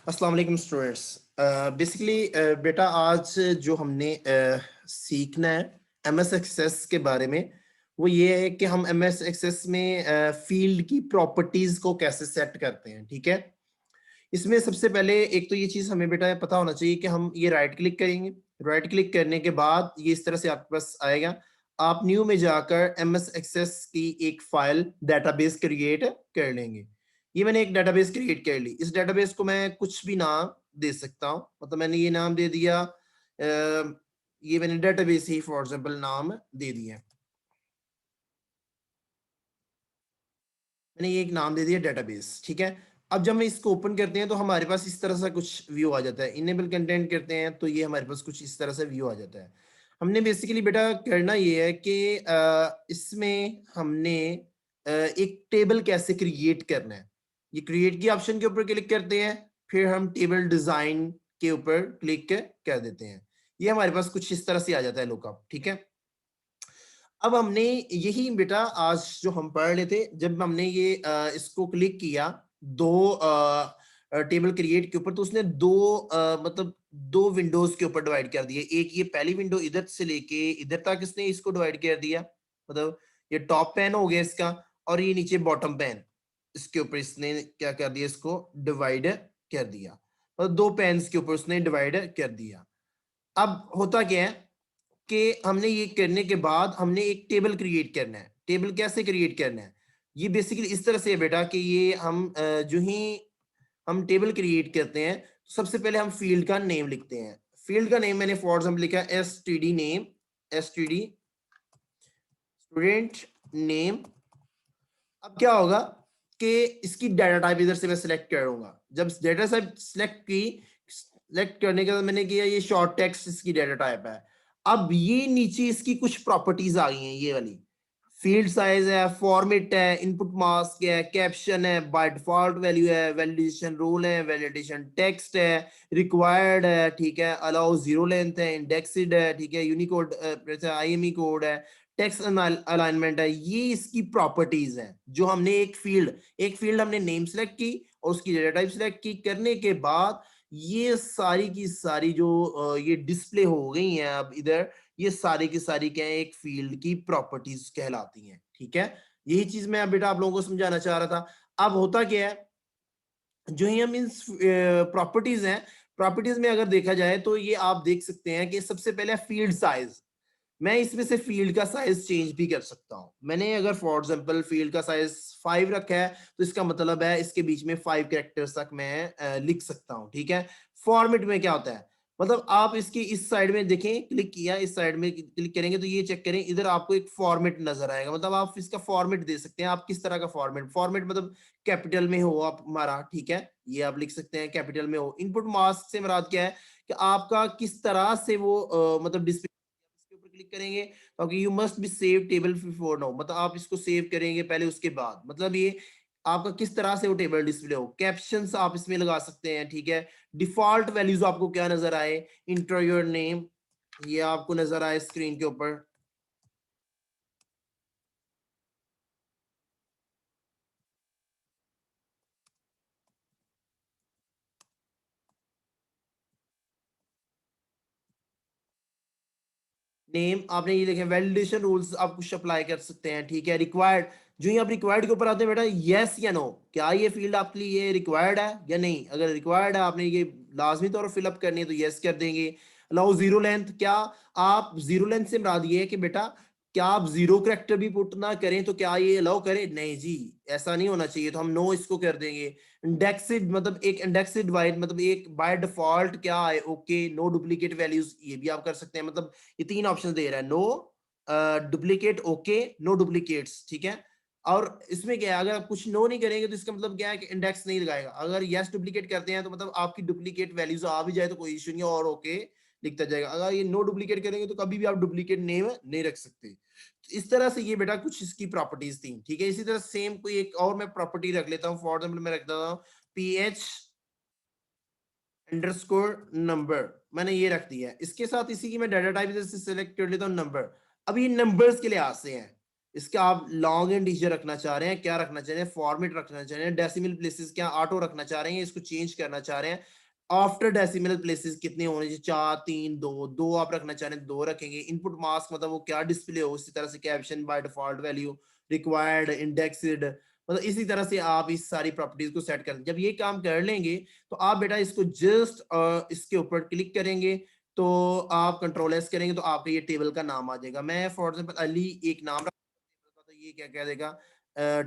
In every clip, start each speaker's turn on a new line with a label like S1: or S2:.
S1: अस्सलाम वालेकुम students. Basically बेटा आज जो हमने सीखना है एमएस एक्सेस के बारे में, वो ये है कि हम एमएस एक्सेस में फील्ड की प्रॉपर्टीज को कैसे सेट करते हैं। ठीक है, इसमें सबसे पहले एक तो ये चीज हमें बेटा पता होना चाहिए कि हम ये राइट क्लिक करेंगे। राइट क्लिक करने के बाद ये इस तरह से आपके पास आएगा। आप न्यू में जाकर एमएस एक्सेस की एक फाइल डाटाबेस क्रिएट कर लेंगे। ये मैंने एक डाटाबेस क्रिएट कर ली। इस डाटाबेस को मैं कुछ भी नाम दे सकता हूँ, मतलब मैंने ये नाम दे दिया, ये मैंने डाटाबेस ही फॉर एग्जाम्पल नाम दे दिया। मैंने ये एक नाम दे दिया डेटाबेस। ठीक है, अब जब हम इसको ओपन करते हैं तो हमारे पास इस तरह से कुछ व्यू आ जाता है। इनेबल कंटेंट करते हैं तो ये हमारे पास कुछ इस तरह से व्यू आ जाता है। हमने बेसिकली बेटा करना ये है कि इसमें हमने एक टेबल कैसे क्रिएट करना है। ये क्रिएट की ऑप्शन के ऊपर क्लिक करते हैं, फिर हम टेबल डिजाइन के ऊपर क्लिक कर देते हैं। ये हमारे पास कुछ इस तरह से आ जाता है लुकअप। ठीक है, अब हमने यही बेटा आज जो हम पढ़ रहे थे, जब हमने ये इसको क्लिक किया दो टेबल क्रिएट के ऊपर, तो उसने दो मतलब दो विंडोज के ऊपर डिवाइड कर दिए। एक ये पहली विंडो इधर से लेके इधर तक इसने इसको डिवाइड कर दिया, मतलब ये टॉप पैन हो गया इसका, और ये नीचे बॉटम पैन, इसके ऊपर इसने क्या कर दिया, इसको डिवाइड कर दिया। मतलब दो पैन्स के ऊपर उसने डिवाइड कर दिया। अब होता क्या है कि हमने ये करने के बाद हमने एक टेबल क्रिएट करना है। टेबल कैसे क्रिएट करना है, ये बेसिकली इस तरह से है बेटा कि ये हम जो ही हम टेबल क्रिएट करते हैं, सबसे पहले हम फील्ड का नेम लिखते हैं। फील्ड का नेम मैंने फॉर एग्जाम्पल लिखा S T D name, S T dear student name. अब क्या होगा कि इसकी डाटा टाइप इधर से मैं सिलेक्ट करूंगा। जब डाटा टाइप सिलेक्ट करने के बाद मैंने किया ये शॉर्ट टेक्स्ट इसकी डाटा टाइप है। अब ये नीचे इसकी कुछ प्रॉपर्टीज आ गई हैं, ये वाली फील्ड साइज है, फॉर्मेट है, इनपुट मास्क है, कैप्शन है, बाय डिफॉल्ट वैल्यू है, वैलिडेशन रूल है, वैलिडेशन टेक्स्ट है, रिक्वायर्ड है, ठीक है, अलाउ जीरो लेंथ है, इंडेक्सिड है, ठीक है, यूनिकोड आईएमई कोड है, टेक्स्ट अलाइनमेंट है। ये इसकी प्रॉपर्टीज हैं जो हमने एक फील्ड हमने नेम सेलेक्ट की और उसकी डेटा टाइप सेलेक्ट की। करने के बाद ये सारी की सारी जो ये डिस्प्ले हो गई हैं अब इधर, ये सारी की सारी क्या है, एक फील्ड की प्रॉपर्टीज कहलाती हैं। ठीक है, यही चीज मैं बेटा आप लोगों को समझाना चाह रहा था। अब होता क्या है, जो ही हम इन प्रॉपर्टीज हैं, प्रॉपर्टीज में अगर देखा जाए तो ये आप देख सकते हैं कि सबसे पहले फील्ड साइज। मैं इसमें से फील्ड का साइज चेंज भी कर सकता हूं। मैंने अगर फॉर एग्जांपल फील्ड का साइज 5 रखा है, तो इसका मतलब है इसके बीच में 5 कैरेक्टर्स तक मैं लिख सकता हूं। ठीक है, फॉर्मेट में क्या होता है, मतलब आप इसकी इस साइड में देखें, क्लिक किया, इस साइड में क्लिक करेंगे तो ये चेक करें, इधर आपको एक फॉर्मेट नजर आएगा। मतलब आप इसका फॉर्मेट दे सकते हैं। आप किस तरह का फॉर्मेट, फॉर्मेट मतलब कैपिटल में हो आप हमारा, ठीक है, ये आप लिख सकते हैं कैपिटल में हो। इनपुट मास्क से मुराद क्या है कि आपका किस तरह से वो मतलब डिस्प्ले, इसके ऊपर क्लिक करेंगे क्योंकि you must be save table before now, मतलब आप इसको सेव करेंगे पहले उसके बाद, मतलब ये आपका किस तरह से वो टेबल डिस्प्ले हो। कैप्शंस आप इसमें लगा सकते हैं। ठीक है, डिफॉल्ट वैल्यूज आपको क्या नजर आए, इंटर योर नेम, ये आपको नजर आए स्क्रीन के ऊपर। नेम आपने ये लिखे, वैलिडेशन रूल्स आप कुछ अप्लाई कर सकते हैं। ठीक है, रिक्वायर्ड, जो ही आप रिक्वायर्ड के ऊपर आते हैं बेटा, यस या नो, क्या ये फील्ड आपके लिए रिक्वायर्ड है या नहीं। अगर रिक्वायर्ड है, आपने ये लाजमी तौर पर फिलअप करनी है तो यस कर देंगे। अलाउ जीरो लेंथ, क्या आप जीरो लेंथ से मुराद ये है कि बेटा क्या आप जीरो करेक्टर भी पुट ना करें तो क्या ये अलाउ करे, नहीं जी, ऐसा नहीं होना चाहिए, तो हम नो इसको कर देंगे। इंडेक्सिड मतलब एक इंडेक्सिड वाइड, मतलब एक बाय डिफॉल्ट क्या है, ओके, नो डुप्लीकेट वैल्यूज, ये भी आप कर सकते हैं। मतलब ये तीन ऑप्शन दे रहा है, no duplicate, okay, no duplicates. ठीक है, और इसमें क्या है, अगर आप कुछ नो नहीं करेंगे तो इसका मतलब क्या है कि इंडेक्स नहीं लगाएगा। अगर यस डुप्लीकेट करते हैं तो मतलब आपकी डुप्लीकेट वैल्यूज आ भी जाए तो कोई इशू नहीं है, और ओके लिखता जाएगा। अगर ये नो डुप्लीकेट करेंगे तो कभी भी आप डुप्लीकेट नेम नहीं रख सकते। तो इस तरह से ये बेटा कुछ इसकी प्रॉपर्टीज थी। ठीक है, इसी तरह सेम कोई एक और मैं प्रॉपर्टी रख लेता हूँ। फॉर एग्जाम्पल मैं रख देता हूँ ph अंडरस्कोर नंबर, मैंने ये रख दिया है। इसके साथ इसी की मैं डाटा टाइप से सिलेक्ट कर लेता हूँ नंबर। अब ये नंबर्स के लिहाज से है, इसका आप लॉन्ग इंटीजर रखना चाह रहे हैं, क्या रखना चाह रहे हैं, फॉर्मेट रखना चाह रहे हैं, डेसिमल प्लेसेस क्या ऑटो रखना चाह रहे हैं, इसको चेंज करना चाह रहे हैं। आफ्टर डेसिमल प्लेसेस कितने होने चाहिए, 4 3 2 2 आप रखना चाह रहे हैं 2 रखेंगे। इनपुट मास्क मतलब वो क्या डिस्प्ले हो, इसी तरह से caption by default value required indexed, मतलब इसी तरह से आप इस सारी प्रॉपर्टीज को सेट कर, जब ये काम कर लेंगे तो आप बेटा इसको जस्ट इसके ऊपर क्लिक करेंगे तो आप कंट्रोल एस करेंगे तो आपका ये टेबल का नाम आ जाएगा। मैं फॉर एग्जांपल अली एक नाम रखा तो ये क्या कह देगा,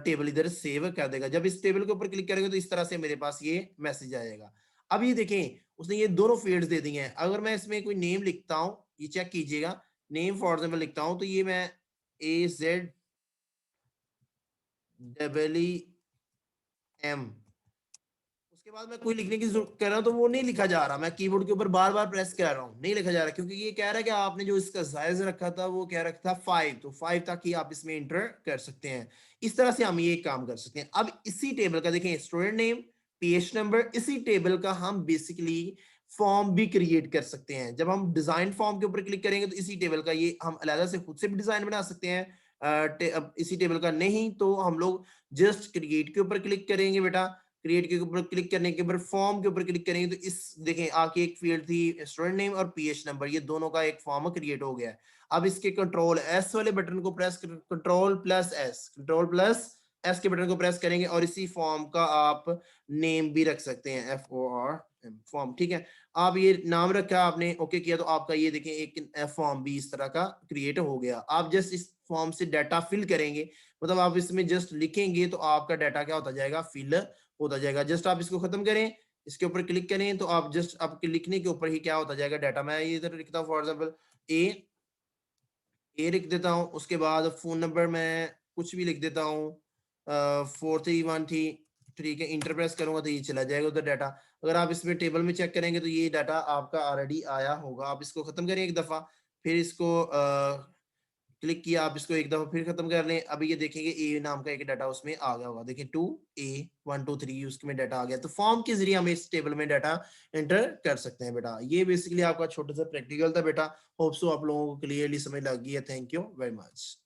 S1: टेबल इधर सेव कर देगा। जब इस टेबल के ऊपर क्लिक करेंगे तो इस तरह से मेरे पास ये मैसेज आएगा। अब ये देखें उसने ये दोनों फील्ड्स दे दिए हैं। अगर मैं इसमें कोई नेम लिखता हूं, ये चेक कीजिएगा, नेम फॉर एग्जांपल लिखता हूं तो ये मैं AZEEM उसके बाद मैं कोई लिखने की जरूरत कर रहा हूं तो वो नहीं लिखा जा रहा, मैं कीबोर्ड के ऊपर बार बार प्रेस कर रहा हूं, नहीं लिखा जा रहा क्योंकि ये कह रहा है कि आपने जो इसका साइज रखा था वो कह रखा था 5, तो 5 तक ही आप इसमें इंटर कर सकते हैं। इस तरह से हम ये काम कर सकते हैं। अब इसी टेबल का देखें स्टूडेंट नेम पेज नंबर, इसी टेबल का हम बेसिकली फॉर्म भी क्रिएट कर सकते हैं। जब हम डिजाइन फॉर्म के ऊपर क्लिक करेंगे तो इसी टेबल का ये हम अलग से खुद से भी डिजाइन बना सकते हैं। अब इसी टेबल का नहीं तो हम लोग जस्ट क्रिएट के ऊपर क्लिक करेंगे बेटा, क्रिएट के ऊपर क्लिक करने के बाद फॉर्म के ऊपर क्लिक करेंगे तो इस देखें आपकी एक फील्ड थी स्टूडेंट नेम और पीएच नंबर, ये दोनों का एक फॉर्म क्रिएट हो गया है। अब इसके कंट्रोल एस वाले बटन को प्रेस कर, कंट्रोल प्लस एस के बटन को प्रेस करेंगे और इसी फॉर्म का आप नेम भी रख सकते हैं FORM फॉर्म, ठीक है। आप ये नाम रखा आपने, ओके किया तो आपका ये देखें एक फॉर्म भी इस तरह का क्रिएट हो गया। आप जस्ट इस फॉर्म से डाटा फिल करेंगे, मतलब आप इसमें जस्ट लिखेंगे तो आपका डाटा क्या होता जाएगा, फिल होता जाएगा। जस्ट आप इसको खत्म करें, इसके ऊपर क्लिक करें तो आप जस्ट आपके लिखने के ऊपर ही क्या होता जाएगा डाटा। मैं ये इधर लिखता हूँ फॉर एग्जांपल ए लिख देता हूँ, उसके बाद फोन नंबर मैं कुछ भी लिख देता हूँ 4313, ठीक है। इंटर प्रेस करूंगा तो ये चला जाएगा उधर डाटा। अगर आप इसमें टेबल में चेक करेंगे तो ये डाटा आपका ऑलरेडी आया होगा। आप इसको खत्म करें एक दफा, फिर इसको क्लिक किया, आप इसको एक दफा फिर खत्म कर लें। अभी ये देखेंगे ए नाम का एक डाटा उसमें आ गया होगा, देखिए 2A123 उसमें डाटा आ गया। तो फॉर्म के जरिए हम इस टेबल में डाटा एंटर कर सकते हैं बेटा। ये बेसिकली आपका छोटा सा प्रैक्टिकल था बेटा। होप सो आप लोगों को क्लियरली समझ लग गई है। Thank you very much.